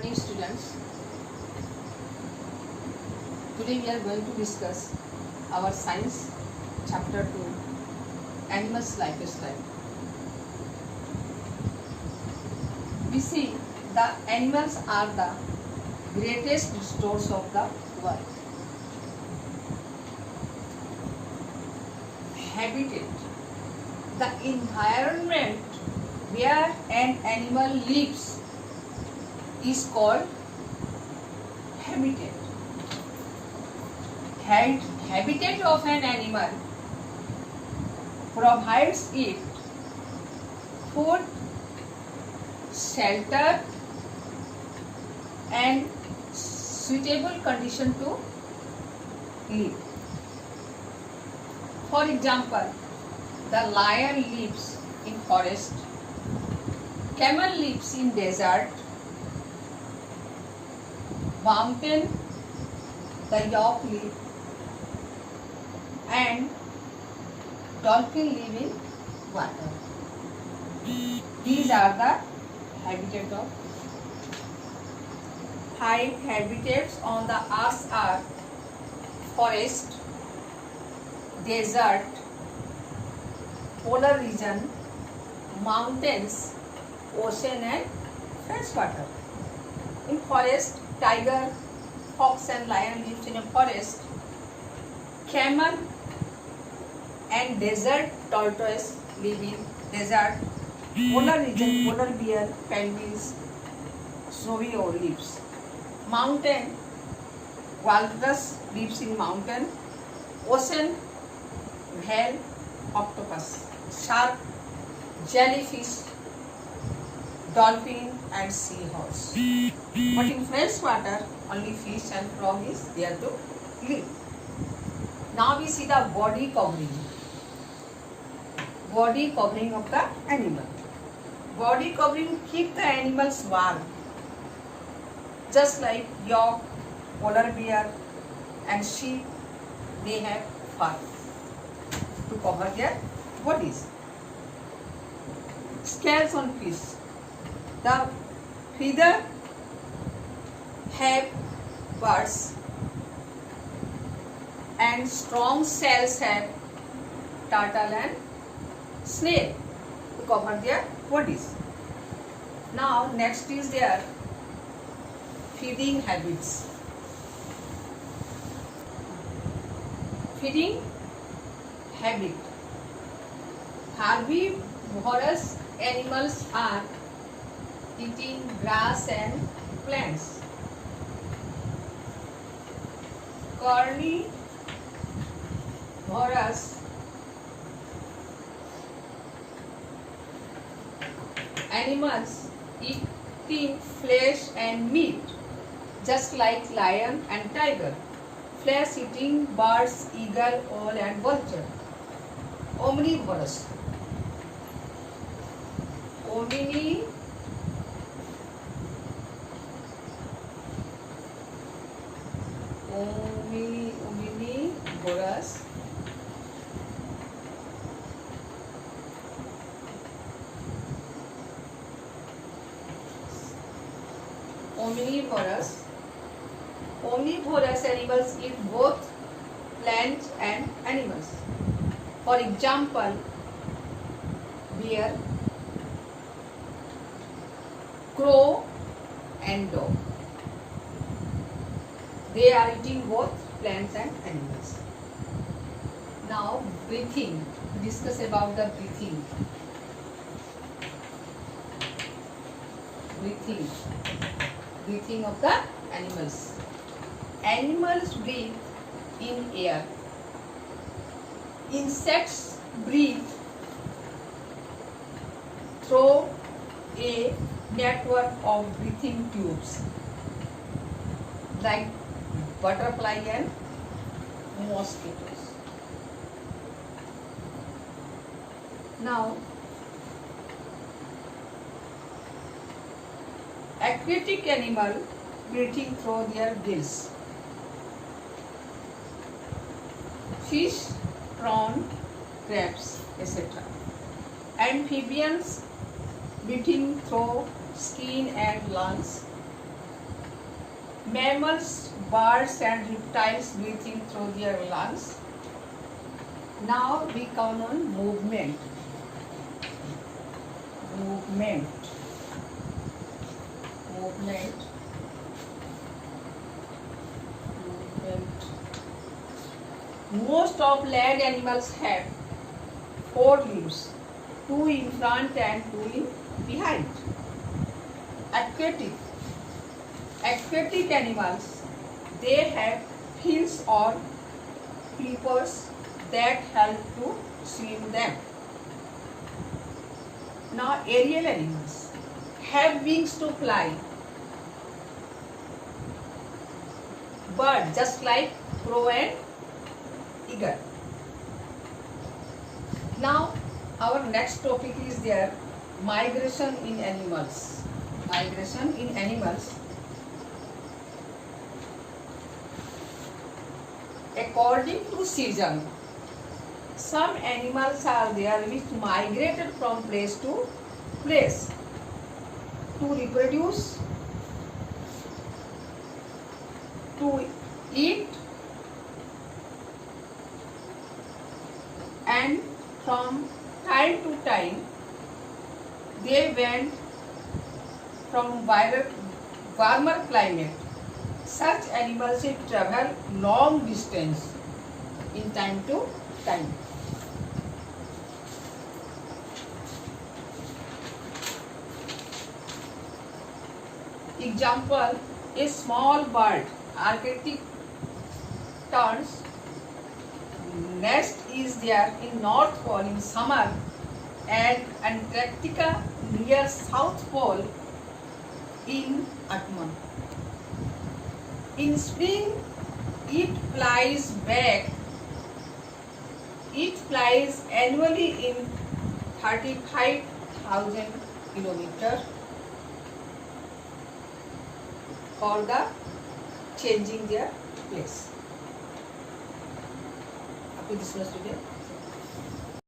Morning students. Today we are going to discuss our science chapter 2, animals lifestyle. We see the animals are the greatest stores of the world. Habitat, the environment where an animal lives is called habitat. Habitat of an animal provides it food, shelter and suitable condition to live. For example, the lion lives in forest, camel lives in desert, mountain, the yak live, and dolphin live in water. These are the habitat of 5 habitats on the earth are forest, desert, polar region, mountains, ocean and fresh water. In forest, tiger, fox and lion lives in a forest. Camel and desert tortoise live in desert. Polar region, polar bear, penguins, snowy owl lives. Mountain, walrus lives in mountain. Ocean, whale, octopus, shark, jellyfish, dolphin and seahorse. But in fresh water, only fish and frog is there to live. Now we see the body covering. Body covering of the animal. Body covering keep the animals warm. Just like yak, polar bear and sheep, they have fur to cover their bodies. Scales on fish. The feather have birds and strong shells have turtle and snail to cover their bodies. Now next is their feeding habits. Feeding habit. Herbivorous animals are eating grass and plants. Carnivorous animals eating flesh and meat, just like lion and tiger. Flesh eating birds, eagle, owl and vulture. Omnivorous. Omnivorous Omnivorous animals eat both plants and animals. For example, bear, crow and dog. They are eating both plants and animals. Now breathing. Discuss about the breathing. Breathing of the animals. Animals breathe in air. Insects breathe through a network of breathing tubes like butterfly and mosquitoes. Now aquatic animal breathing through their gills. Fish, prawn, crabs, etc. Amphibians breathing through skin and lungs. Mammals, birds and reptiles breathing through their lungs. Now we come on movement. Movement. Movement. Movement. Most of land animals have four limbs, two in front and two in behind. Aquatic animals, they have fins or flippers that help to swim them. Now aerial animals have wings to fly. Bird just like crow and eagle. Now our next topic is there, migration in animals. Migration in animals. According to season, some animals are there which migrated from place to place to reproduce, to eat, and from time to time they went from warmer climate. Such animals will travel long distance in time to time. Example, a small bird, Arctic terns, nest is there in North Pole in summer and Antarctica near South Pole in autumn. In spring, it flies back. It flies annually in 35,000 kilometers for the changing their place. Up to this much today.